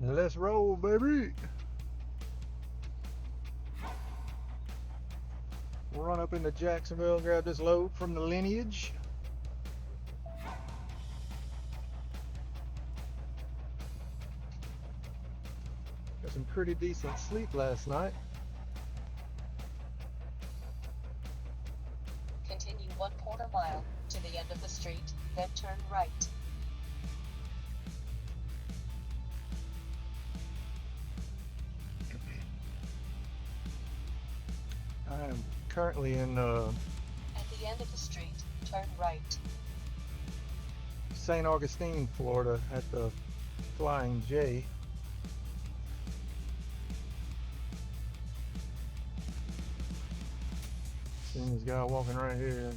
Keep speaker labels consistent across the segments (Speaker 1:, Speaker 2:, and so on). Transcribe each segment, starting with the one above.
Speaker 1: Let's roll, baby. We'll run up into Jacksonville, grab this load from the Lineage. Got some pretty decent sleep last night.
Speaker 2: Continue 1/4 mile to the end of the street, then turn right.
Speaker 1: I am currently in
Speaker 2: At the end of the street, turn right.
Speaker 1: St. Augustine, Florida, at the Flying J. Seeing this guy walking right here.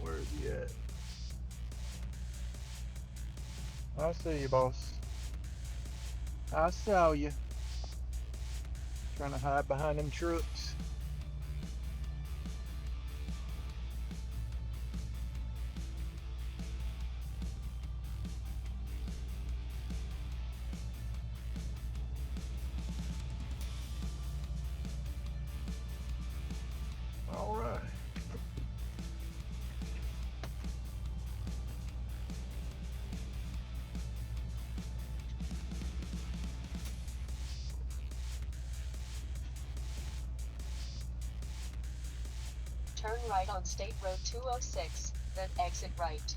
Speaker 1: Where is he at? I see you, boss. I saw you. Trying to hide behind them trucks. All right.
Speaker 2: Turn right on State Road 206, then exit right.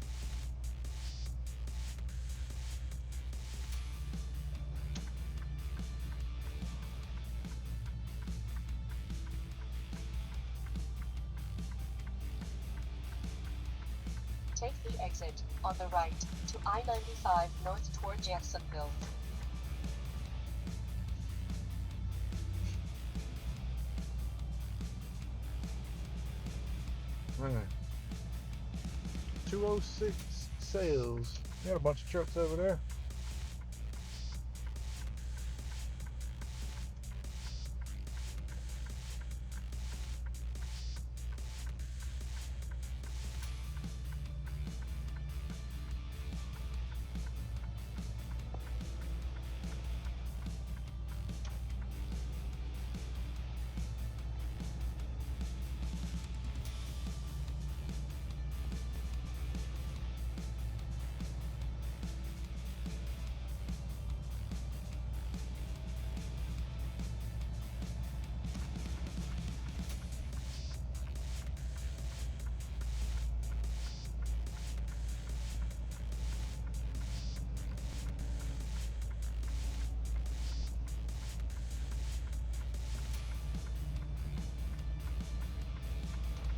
Speaker 2: Take the exit on the right to I-95 north toward Jacksonville.
Speaker 1: All right. 206 sales. Got a bunch of trucks over there.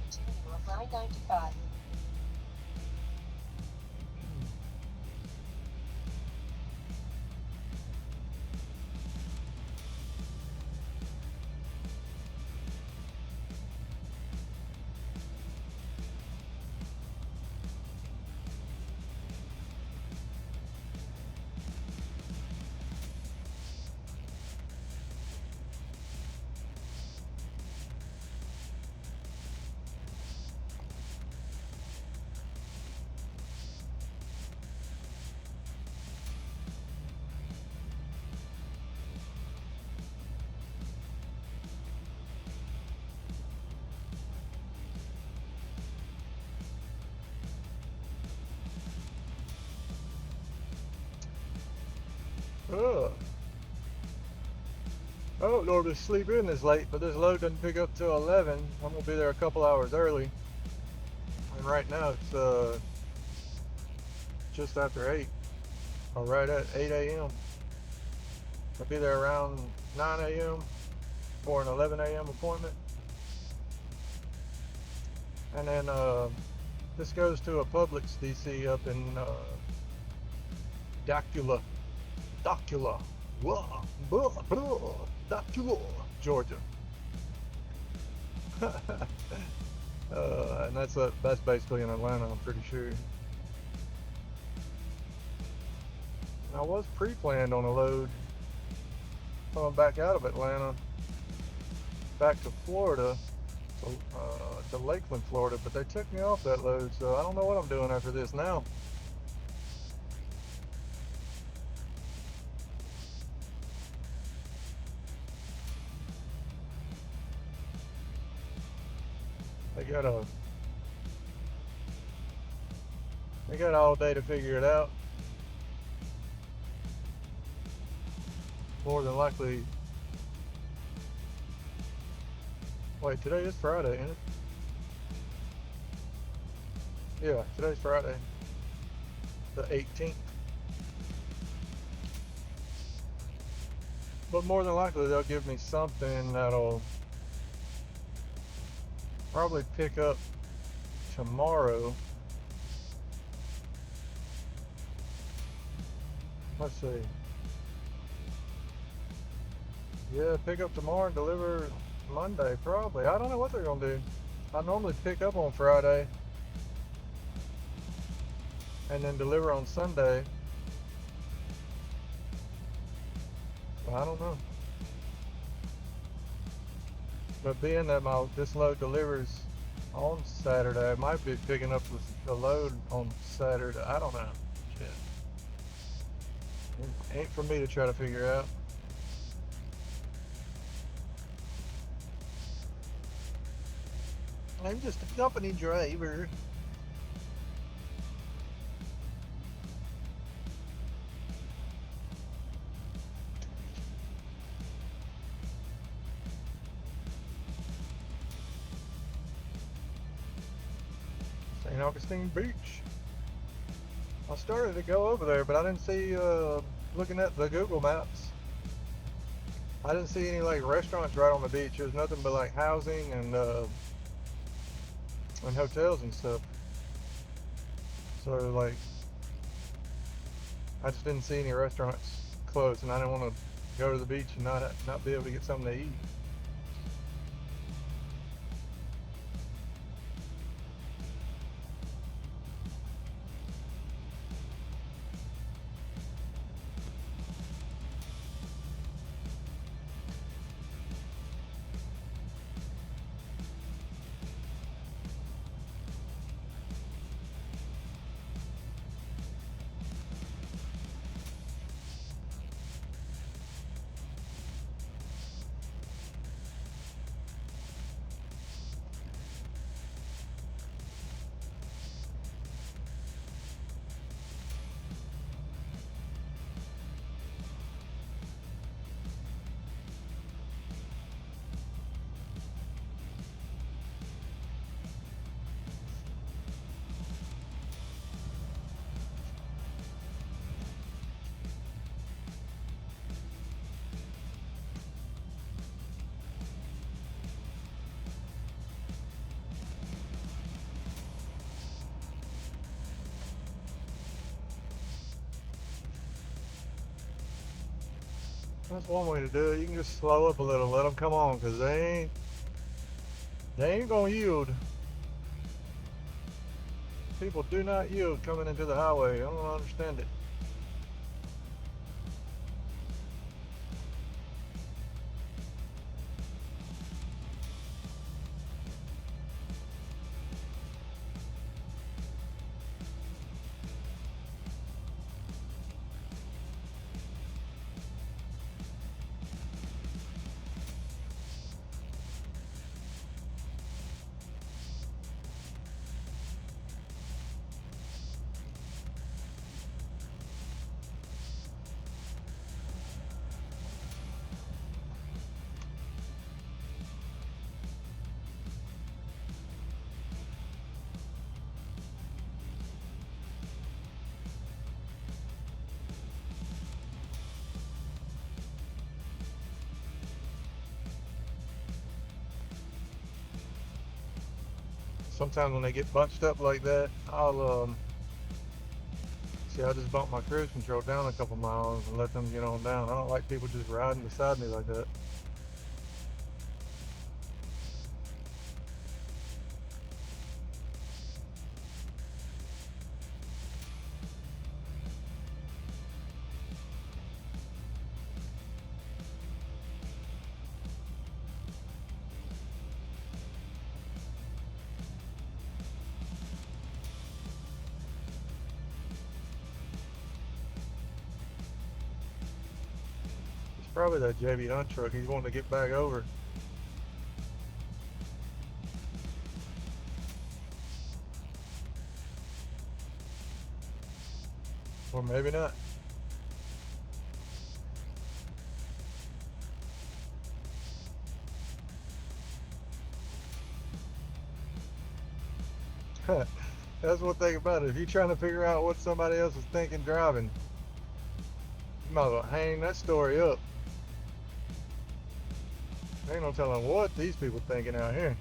Speaker 2: Continue on I-95.
Speaker 1: Oh. I don't normally sleep in this late, but this load doesn't pick up till 11. I'm gonna be there a couple hours early. And right now it's just after 8, or right at 8 a.m. I'll be there around 9 a.m. for an 11 a.m. appointment. And then this goes to a Publix DC up in Dacula, Dacula, Georgia. And that's basically in Atlanta, I'm pretty sure. I was pre-planned on a load coming back out of Atlanta back to Florida, to Lakeland, Florida, but they took me off that load, so I don't know what I'm doing after this now. they got all day to figure it out. More than likely. Wait, today is Friday, isn't it? Yeah, today's Friday, the 18th. But more than likely they'll give me something that'll probably pick up tomorrow. Let's see. Yeah, pick up tomorrow and deliver Monday, probably. I don't know what they're gonna do. I normally pick up on Friday and then deliver on Sunday. So I don't know. But being that this load delivers on Saturday, I might be picking up the load on Saturday. I don't know. Shit. It ain't for me to try to figure out. I'm just a company driver. St. Augustine Beach. I started to go over there, but I didn't see, looking at the Google Maps, I didn't see any like restaurants right on the beach. There's nothing but like housing and hotels and stuff. So like, I just didn't see any restaurants close, and I didn't want to go to the beach and not be able to get something to eat. That's one way to do it. You can just slow up a little, let them come on, because they ain't gonna yield. People do not yield coming into the highway. I don't understand it. Sometimes when they get bunched up like that, I'll just bump my cruise control down a couple miles and let them get on down. I don't like people just riding beside me like that. It's probably that JB Hunt truck. He's wanting to get back over. maybe not. That's one thing about it. If you're trying to figure out what somebody else is thinking driving, you might as well hang that story up. Ain't no telling what these people thinking out here.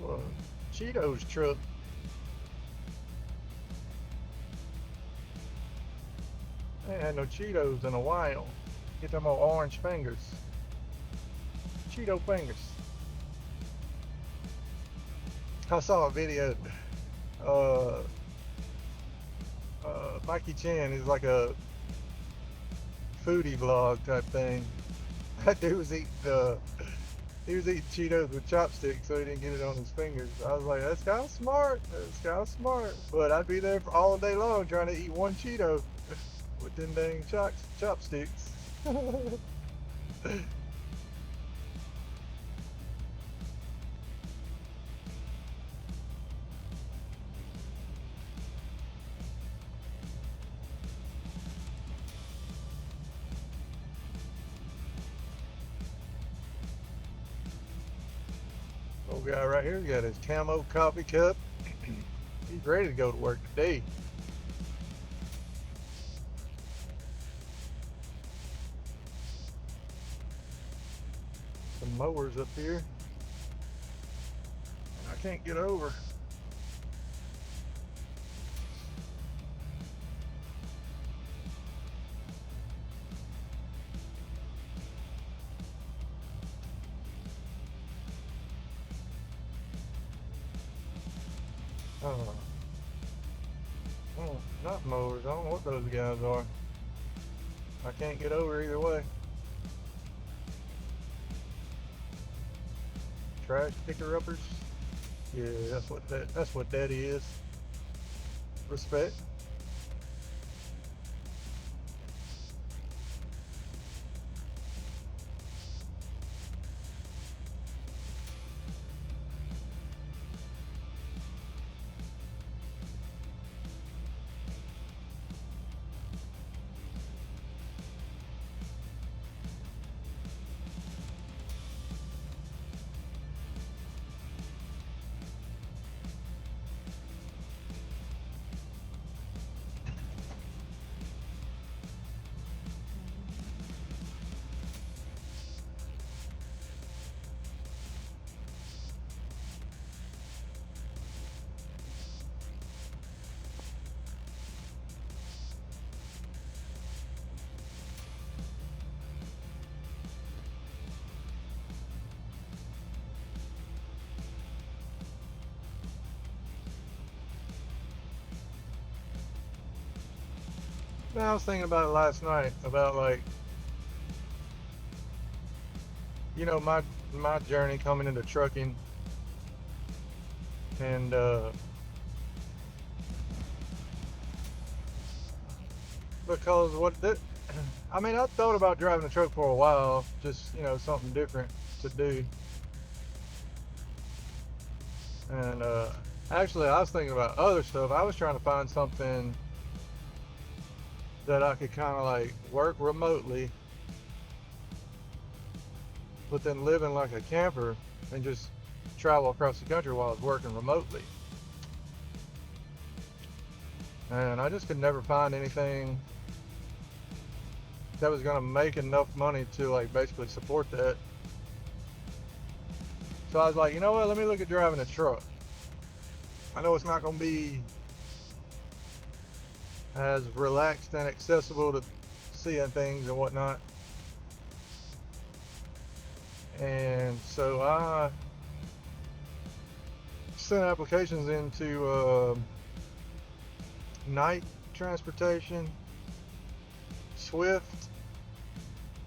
Speaker 1: Well, Cheetos truck. I ain't had no Cheetos in a while. Get them old orange fingers. Cheeto fingers. I saw a video. Uh, Mikey Chan is like a foodie vlog type thing. That dude was he was eating Cheetos with chopsticks, so he didn't get it on his fingers. I was like, that's kind of smart. That's kind of smart. But I'd be there for all day long trying to eat one Cheeto with them dang chopsticks. Old guy right here got his camo coffee cup. He's ready to go to work today. Some mowers up here. I can't get over. Oh, not mowers. I don't know what those guys are. I can't get over either way. Trash picker uppers. Yeah, that's what that is. Respect. Now, I was thinking about it last night about like, my journey coming into trucking and because I mean, I thought about driving a truck for a while, just something different to do. And actually, I was thinking about other stuff. I was trying to find something that I could kind of like work remotely, but then live in like a camper and just travel across the country while I was working remotely. And I just could never find anything that was going to make enough money to like basically support that. So I was like, you know what, let me look at driving a truck. I know it's not going to be as relaxed and accessible to seeing things and whatnot. And so I sent applications into night transportation, Swift,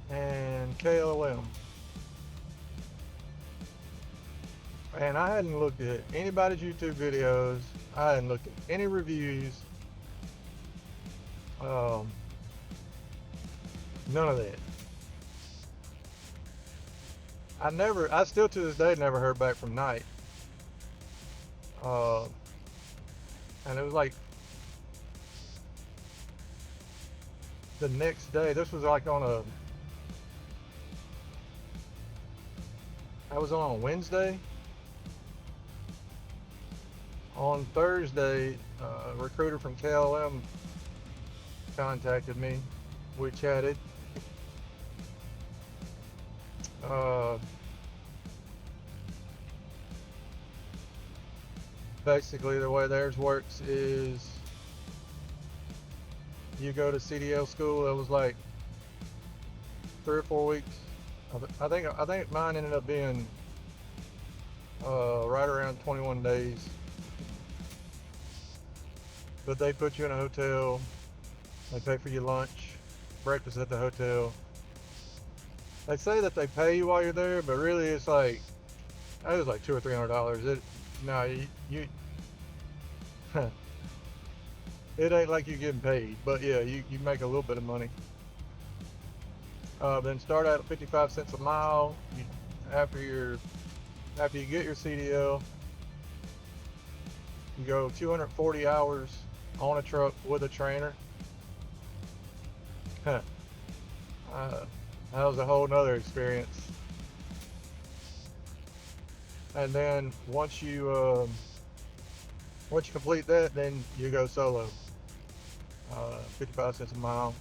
Speaker 1: and KLM. and I hadn't looked at anybody's YouTube videos. I hadn't looked at any reviews. Um, None of that. I still to this day never heard back from Night. Uh, and it was like the next day. This was like I was on a Wednesday. On Thursday, a recruiter from KLM contacted me. We chatted. Basically, the way theirs works is you go to CDL school. It was like 3 or 4 weeks. I think mine ended up being right around 21 days. But they put you in a hotel. They pay for your lunch, breakfast at the hotel. They say that they pay you while you're there, but really it's like it was like $200 or $300. No, you it ain't like you getting paid, but yeah, you make a little bit of money. Then start out at 55 cents a mile. After you get your CDL, you go 240 hours on a truck with a trainer. That was a whole nother experience. And then once you complete that, then you go solo. 55 cents a mile.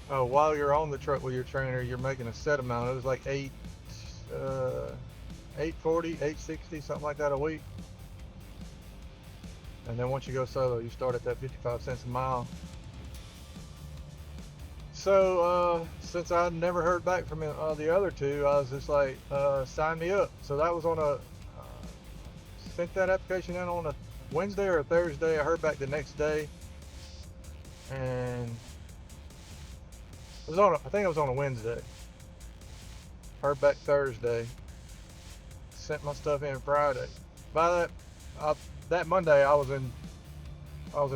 Speaker 1: While you're on the truck with your trainer, you're making a set amount. It was like 840, 860, something like that a week. And then once you go solo, you start at that 55 cents a mile. So since I'd never heard back from the other two, I was just like, sign me up. So that was sent that application in on a Wednesday or a Thursday. I heard back the next day, and I think it was on a Wednesday. Heard back Thursday. Sent my stuff in Friday. By that Monday, I was in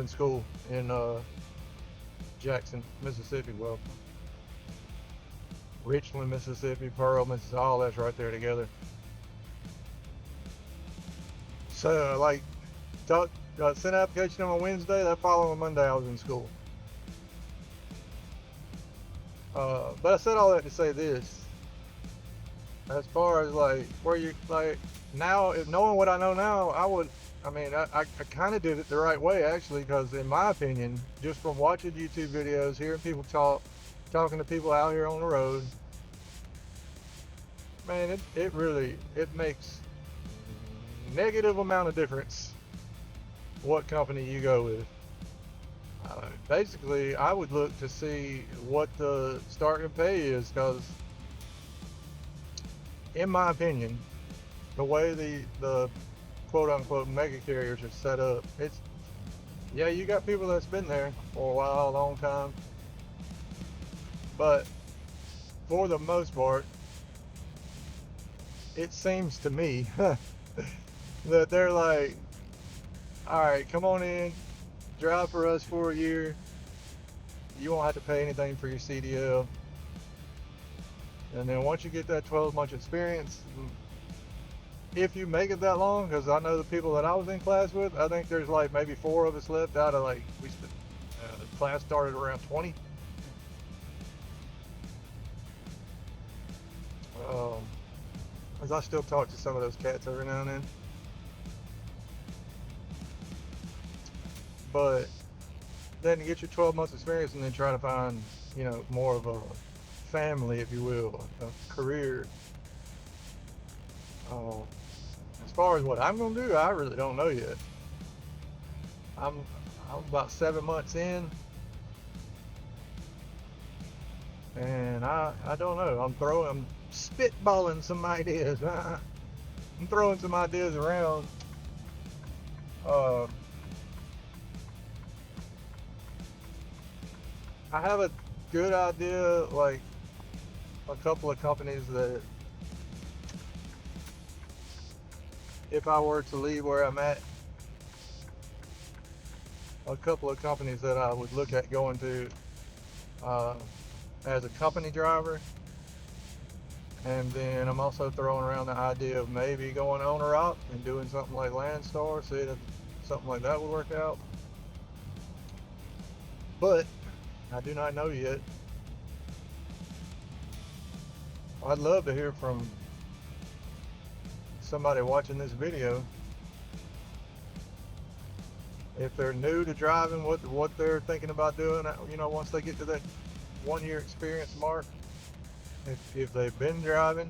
Speaker 1: school in Jackson, Mississippi. Well, Richland, Mississippi, Pearl, Mississippi, all that's right there together. So sent an application on a Wednesday. That following Monday, I was in school. But I said all that to say this. As far as where you now, if knowing what I know now, I kind of did it the right way actually, because in my opinion, just from watching YouTube videos, hearing people talking to people out here on the road, man, it makes negative amount of difference what company you go with. Basically, I would look to see what the starting pay is, because in my opinion, the way the quote-unquote mega carriers are set up, you got people that's been there for a while, a long time, but for the most part, it seems to me that they're like, all right, come on in, drive for us for a year, you won't have to pay anything for your CDL, and then once you get that 12-month experience, if you make it that long, because I know the people that I was in class with, I think there's maybe 4 of us left out of the class started around 20. As I still talk to some of those cats every now and then. But then to get your 12 months experience and then try to find, more of a family, if you will, a career. As far as what I'm gonna do, I really don't know yet. I'm about 7 months in, and I don't know. I'm spitballing some ideas. I'm throwing some ideas around. I have a good idea, a couple of companies that if I were to leave where I'm at, a couple of companies that I would look at going to uh, as a company driver. And then I'm also throwing around the idea of maybe going owner op and doing something like Landstar, see if something like that would work out. But I do not know yet. I'd love to hear from somebody watching this video if they're new to driving, what they're thinking about doing. You know, once they get to that 1 year experience mark, if they've been driving,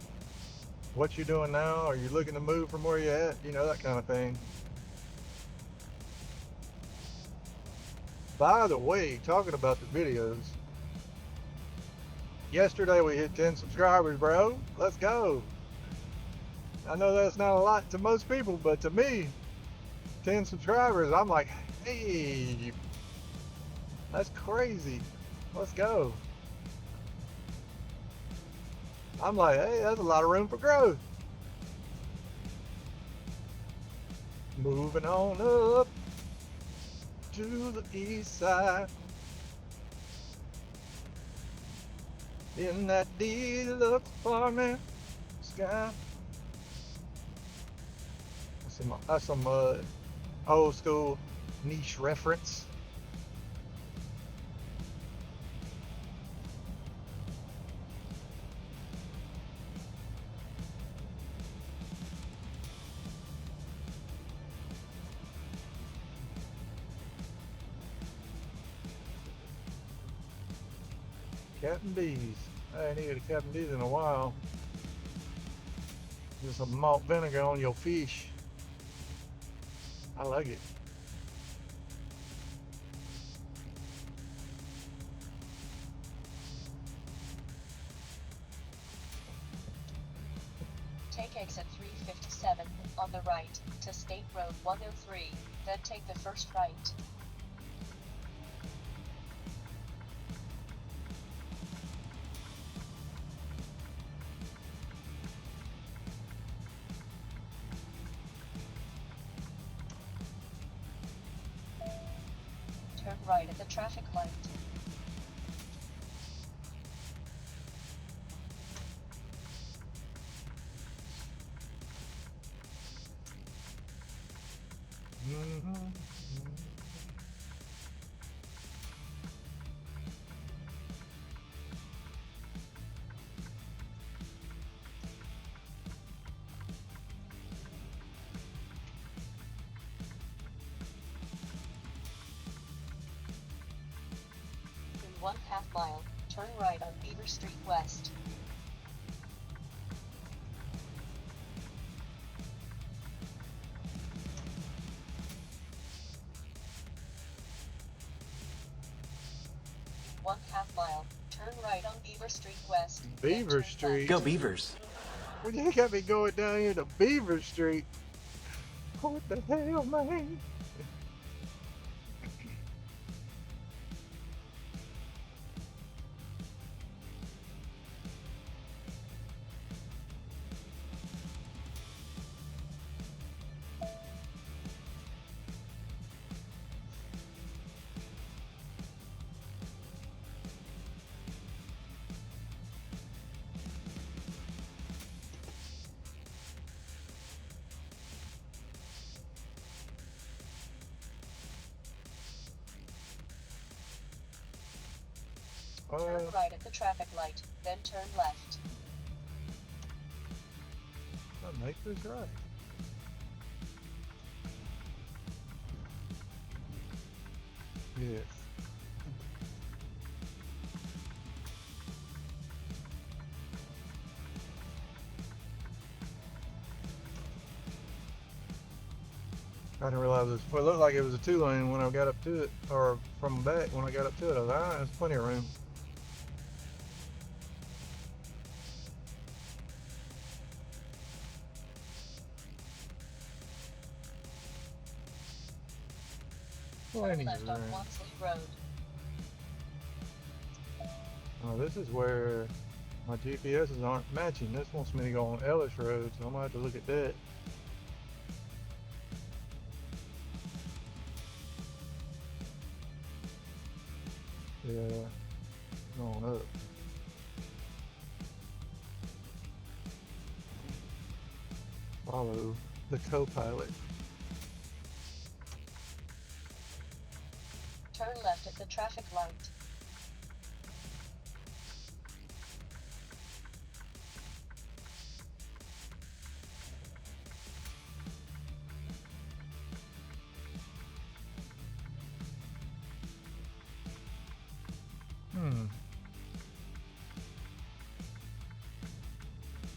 Speaker 1: what you doing now? Are you looking to move from where you're at? You know, that kind of thing. By the way, talking about the videos, yesterday we hit 10 subscribers, bro. Let's go. I know that's not a lot to most people, but to me, 10 subscribers, I'm like, hey, that's crazy. Let's go. I'm like, hey, that's a lot of room for growth. Moving on up to the east side in that deluxe apartment sky. That's some old school niche reference. Captain D's. I ain't eaten a Captain D's in a while. Just some malt vinegar on your fish. I like it.
Speaker 2: Take exit 357 on the right to State Road 103, then take the first right. Turn right at the traffic light. In 1/2 mile, turn right on Beaver Street West. In 1/2 mile, turn right on Beaver Street West.
Speaker 1: Beaver Street?
Speaker 3: Go Beavers.
Speaker 1: When you got me going down here to Beaver Street. What the hell, man?
Speaker 2: Turn right at the traffic light, then turn left.
Speaker 1: I'll make this right. Yes. I didn't realize this. Well, it looked like it was a 2-lane when I got up to it, or from back when I got up to it. I was like, there's plenty of room.
Speaker 2: Turn left on Walmsley Road.
Speaker 1: Oh, this is where my GPSs aren't matching. This wants me to go on Ellis Road, so I'm gonna have to look at that. Yeah, going up. Follow the co-pilot.
Speaker 2: Turn left at the traffic light.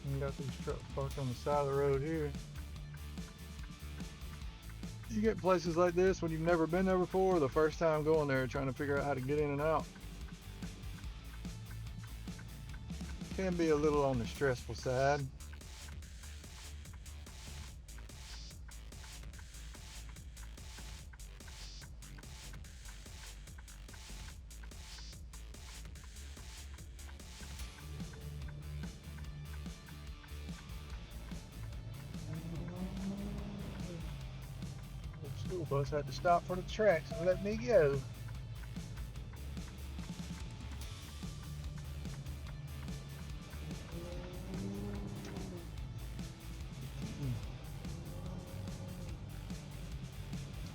Speaker 1: You got these trucks parked on the side of the road here. You get places like this when you've never been there before, the first time going there trying to figure out how to get in and out. Can be a little on the stressful side. The school bus had to stop for the tracks and let me go.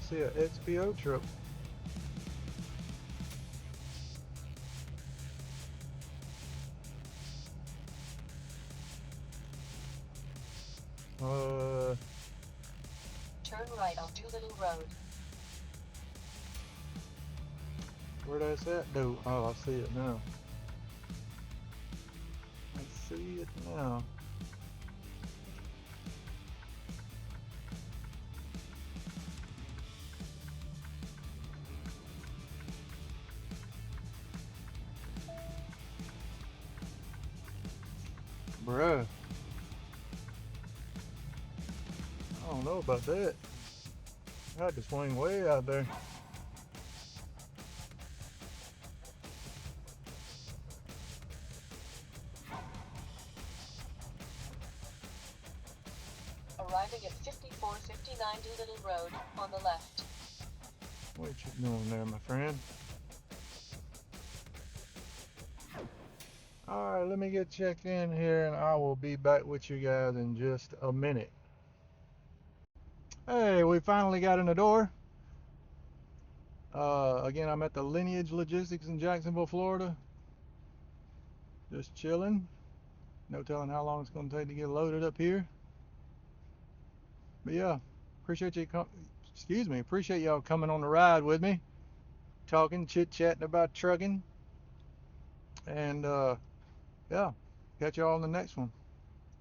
Speaker 1: See a XPO truck.
Speaker 2: Turn right on Doolittle Road.
Speaker 1: Where that's at? No. Oh, I see it now. I see it now. Bruh. I don't know about that. I had to swing way out there.
Speaker 2: Arriving at 5459 Doolittle Road on the left.
Speaker 1: What you doing there, my friend? Alright, let me get checked in here and I will be back with you guys in just a minute. Hey, we finally got in the door. Again, I'm at the Lineage Logistics in Jacksonville, Florida. Just chilling. No telling how long it's going to take to get loaded up here. But yeah, appreciate y'all coming on the ride with me. Talking, chit-chatting about trucking. And yeah, catch y'all on the next one.